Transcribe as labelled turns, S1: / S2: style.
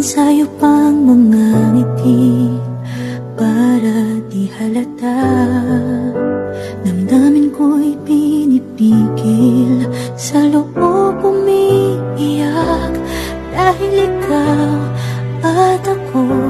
S1: sa'yo pang mga ngiti para di halata. Damdamin ko'y pinipigil, sa loob umiiyak, dahil ikaw at ako